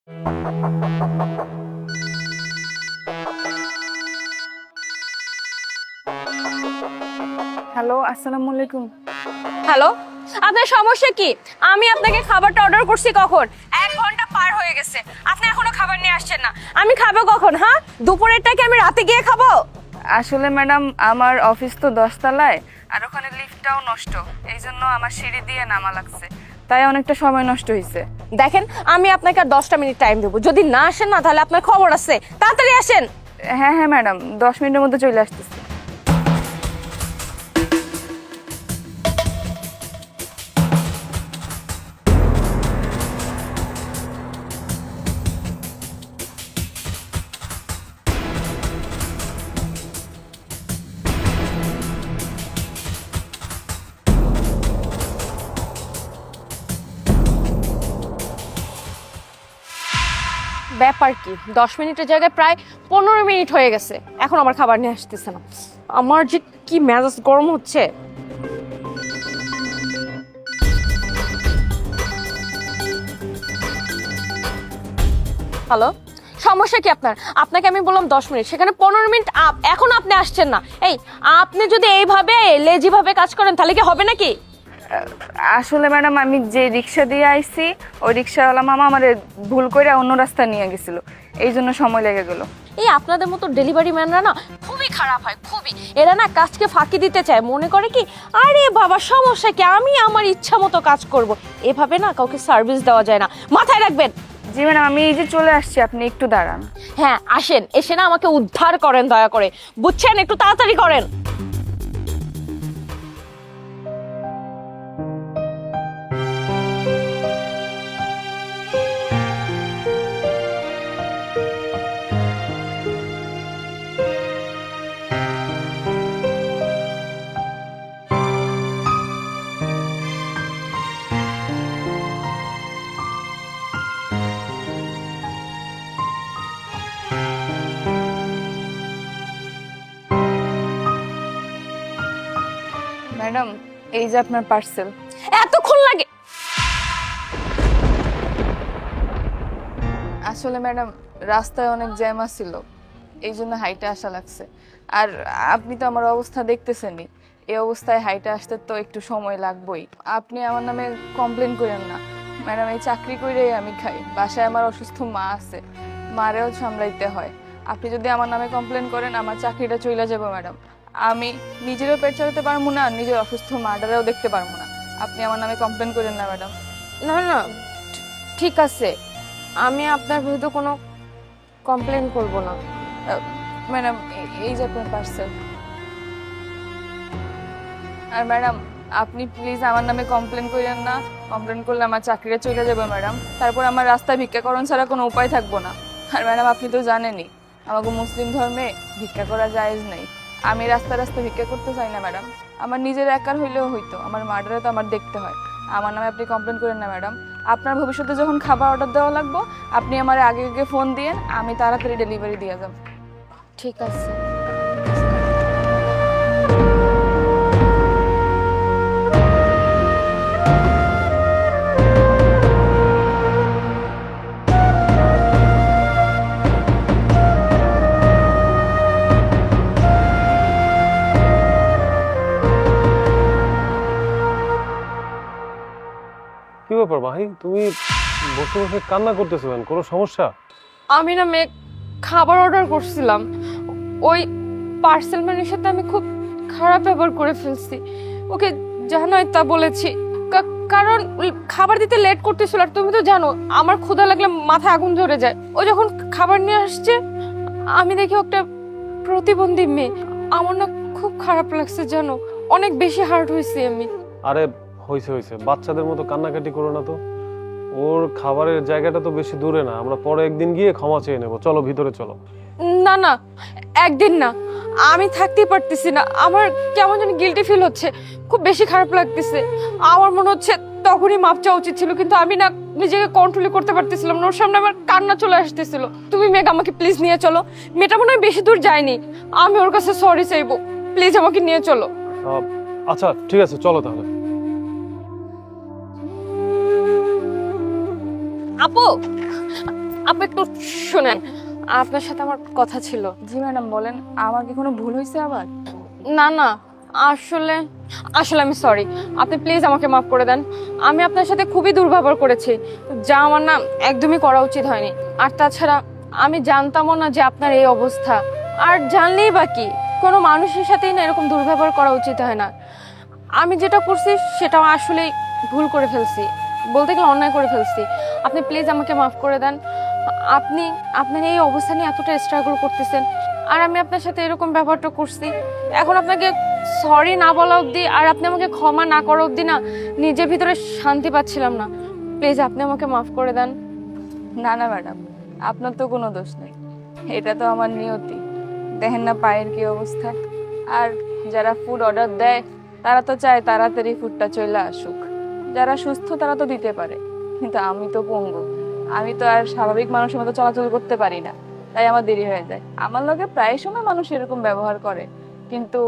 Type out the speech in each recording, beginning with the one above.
Hello, আসসালামু আলাইকুম। Hello, আপনার সমস্যা কি? আমি আপনাকে খাবারটা অর্ডার করছি কখন? 1 ঘন্টা পার হয়ে গেছে, আপনি এখনো খাবার নিয়ে আসছেন না। আমি খাবো কখন? হ্যাঁ, দুপুরেরটা কি আমি রাতে গিয়ে খাবো? আসলে ম্যাডাম, আমার অফিস তো 10 তলায়, আর ওখানে লিফটটাও নষ্ট, এই জন্য আমার সিঁড়ি দিয়ে নামা লাগছে, তাই অনেকটা সময় নষ্ট হয়েছে। দেখেন, আমি আপনাকে আর 10টা মিনিট টাইম দেবো। যদি না আসেন না, তাহলে আপনার খবর আছে। তাড়াতাড়ি আসেন। হ্যাঁ হ্যাঁ ম্যাডাম, 10 মিনিটের মধ্যে চলে আসতেছি। ব্যাপার কি? 10 মিনিটের জায়গায় প্রায় 15 মিনিট হয়ে গেছে, এখন আমার খাবার নিয়ে আসতেছে না। আমার যে কি মেজাজ গরম হচ্ছে। হ্যালো, সমস্যা কি আপনার? আপনাকে আমি বললাম 10 মিনিট, সেখানে 15 মিনিট আপ, এখন আপনি আসছেন না। এই, আপনি যদি এইভাবে লেজি ভাবে কাজ করেন তাহলে কি হবে নাকি? আসলে ম্যাডাম, আমি যে রিক্সা দিয়ে আইছি, ওই রিক্সাওয়ালা মামা আমার ভুল করে অন্য রাস্তা নিয়ে গেছিল, এই জন্য সময় লেগে গেল। এই আপনাদের মতো ডেলিভারি ম্যানরা না খুবই খারাপ হয়, খুবই। এরা না কাজকে ফাঁকি দিতে চায়, মনে করে কি আরে বাবা সমস্যা কি, আমি আমার ইচ্ছা মতো কাজ করব। এভাবে না কাউকে সার্ভিস দেওয়া যায় না, মাথায় রাখবেন। জি ম্যাডাম, আমি এই যে চলে আসছি, আপনি একটু দাঁড়ান। হ্যাঁ আসেন, এসে না আমাকে উদ্ধার করেন দয়া করে, বুঝছেন? একটু তাড়াতাড়ি করেন। ম্যাডাম, এই যে আপনার পার্সেল। এতক্ষণ লাগে? আসলে ম্যাডাম, রাস্তায় অনেক জ্যাম ছিল, এই জন্য হাইটে আসা লাগছে। আর আপনি তো আমার অবস্থা দেখতেছেনই, এই অবস্থায় হাইটে আসতে তো একটু সময় লাগবেই। আপনি আমার নামে কমপ্লেন করেন না ম্যাডাম, এই চাকরি করেই আমি খাই, বাসায় আমার অসুস্থ মা আছে, মারেও সামলাইতে হয়। আপনি যদি আমার নামে কমপ্লেন করেন, আমার চাকরিটা চলে যাবে ম্যাডাম। আমি নিজেরও পেট চালাতে পারবো না, নিজের অসুস্থ মাটারেও দেখতে পারবো না। আপনি আমার নামে কমপ্লেন করেন না ম্যাডাম। না না, ঠিক আছে, আমি আপনার বিরুদ্ধে কোনো কমপ্লেন করব না। ম্যাডাম, এই যে আপনার পার্সেল। আর ম্যাডাম, আপনি প্লিজ আমার নামে কমপ্লেন করেন না, কমপ্লেন করলে আমার চাকরিটা চলে যাবে ম্যাডাম, তারপর আমার রাস্তায় ভিক্ষাকরণ ছাড়া কোনো উপায় থাকবো না। আর ম্যাডাম, আপনি তো জানেনই আমাকে মুসলিম ধর্মে ভিক্ষা করা জায়েজ নেই। আমি রাস্তা রাস্তা ভিক্ষা করতে চাই না ম্যাডাম, আমার নিজের একার হইলেও হইতো, আমার মার্ডারে তো আমার দেখতে হয়। আমার নামে আপনি কমপ্লেন করেন না ম্যাডাম। আপনার ভবিষ্যতে যখন খাবার অর্ডার দেওয়া লাগবে, আপনি আমার আগে আগে ফোন দিয়েন, আমি তাড়াতাড়ি ডেলিভারি দিয়ে যাব। ঠিক আছে। কি ব্যাপার মাহি, তুমি বসে বসে কান্না করতেছো কেন? কোনো সমস্যা? আমি না মেয়ে খাবার অর্ডার করছিলাম, ওই পার্সেল ম্যানের সাথে আমি খুব খারাপ ব্যবহার করে ফেলছি। ওকে যা নয় তা বলেছি, কারণ খাবার দিতে লেট করতেছিল। আর তুমি তো জানো আমার ক্ষুধা লাগলে মাথায় আগুন জ্বলে যায়। ও যখন খাবার নিয়ে আসছে, আমি দেখি একটা প্রতিবন্ধী মেয়ে। আমার না খুব খারাপ লাগছে জানো, অনেক বেশি হার্ট হয়েছি আমি। আরে হয়েছে হয়েছে, বাচ্চাদের মতো কান্নাকাটি করো না তো। ওর খাবারের জায়গাটা তো বেশি দূরে না, আমরা পরে একদিন গিয়ে ক্ষমা চেয়ে নেবো। চলো ভিতরে চলো। না না, একদিন না, আমি থাকতেই পারতেছি না। আমার কেমন যেন গিল্টি ফিল হচ্ছে, খুব বেশি খারাপ লাগতেছে। আমার মনে হচ্ছে তখনই মাপ চাওয়া উচিত ছিল, কিন্তু আমি না নিজেকে কন্ট্রোল করতে পারতেছিলাম না। ওর সামনে আমার কান্না চলে আসতেছিল। তুমি মেঘ আমাকে প্লিজ নিয়ে চলো, মেয়েটা মনে হয় বেশি দূর যায়নি। আমি ওর কাছে সরি চাইবো, প্লিজ আমাকে নিয়ে চলো। আচ্ছা ঠিক আছে, চলো তাহলে। আপু, আপনি একটু শুনেন, আপনার সাথে আমার কথা ছিল। জি ম্যাডাম বলেন, আমার কি কোনো ভুল হয়েছে আবার? না না, আসলে আসলে আমি সরি, আপনি প্লিজ আমাকে মাফ করে দেন। আমি আপনার সাথে খুবই দুর্ব্যবহার করেছি, যা আমার না একদমই করা উচিত হয়নি। আর তাছাড়া আমি জানতামও না যে আপনার এই অবস্থা। আর জানলেই বা কি, কোনো মানুষের সাথেই না এরকম দুর্ব্যবহার করা উচিত হয় না। আমি যেটা করছি সেটাও আসলেই ভুল করে ফেলছি, বলতে গেলে অন্যায় করে ফেলছি। আপনি প্লিজ আমাকে মাফ করে দেন। আপনি আপনার এই অবস্থা নিয়ে এতটা স্ট্রাগল করতেছেন, আর আমি আপনার সাথে এরকম ব্যবহারটা করছি। এখন আপনাকে সরি না বলা অবধি আর আপনি আমাকে ক্ষমা না করা অবধি না নিজের ভিতরে শান্তি পাচ্ছিলাম না। প্লিজ আপনি আমাকে মাফ করে দেন। না না ম্যাডাম, আপনার তো কোনো দোষ নেই, এটা তো আমার নিয়তি। দেখেন না পায়ের কি অবস্থা। আর যারা ফুড অর্ডার দেয় তারা তো চায় তাড়াতাড়ি ফুডটা চলে আসুক। যারা সুস্থ তারা তো দিতে পারে, কিন্তু আমি তো পঙ্গু, আমি তো আর স্বাভাবিক মানুষের মতো চলাচল করতে পারি না, তাই আমার দেরি হয়ে যায়। আমার লগে প্রায় সময় মানুষ এরকম ব্যবহার করে, কিন্তু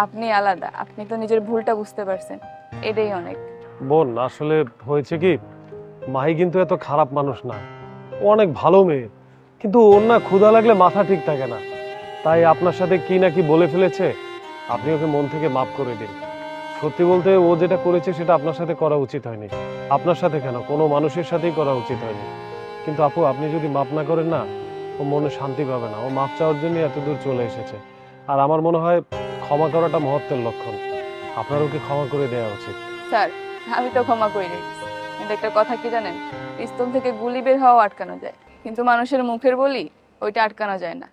আপনি আলাদা, আপনি তো নিজের ভুলটা বুঝতে পারছেন, এটাই অনেক। বোন, আসলে হয়েছে কি, মাহি কিন্তু এত খারাপ মানুষ না, ও অনেক ভালো মেয়ে, কিন্তু ওর না ক্ষুধা লাগলে মাথা ঠিক থাকে না। তাই আপনার সাথে কি না কি বলে ফেলেছে, আপনি ওকে মন থেকে মাফ করে দিন। সত্যি বলতে ও যেটা করেছে সেটা আপনার সাথে করা উচিত হয়নি। আপনার সাথে কেন, কোনো মানুষের সাথেই করা উচিত হয়নি। কিন্তু আপু, আপনি যদি মাফ না করেন না, ও মনে শান্তি পাবে না। ও মাফ চাওয়ার জন্য এত দূর চলে এসেছে। আর আমার মনে হয় ক্ষমা করাটা মহত্বের লক্ষণ। আপনার ওকে ক্ষমা করে দেওয়া উচিত। স্যার, আমি তো ক্ষমা করে দিচ্ছি, কিন্তু একটা কথা কি জানেন, পিস্তল থেকে গুলি বের হওয়া আটকানো যায়, কিন্তু মানুষের মুখের বলি ওইটা আটকানো যায় না,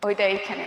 ওইটা এইখানে।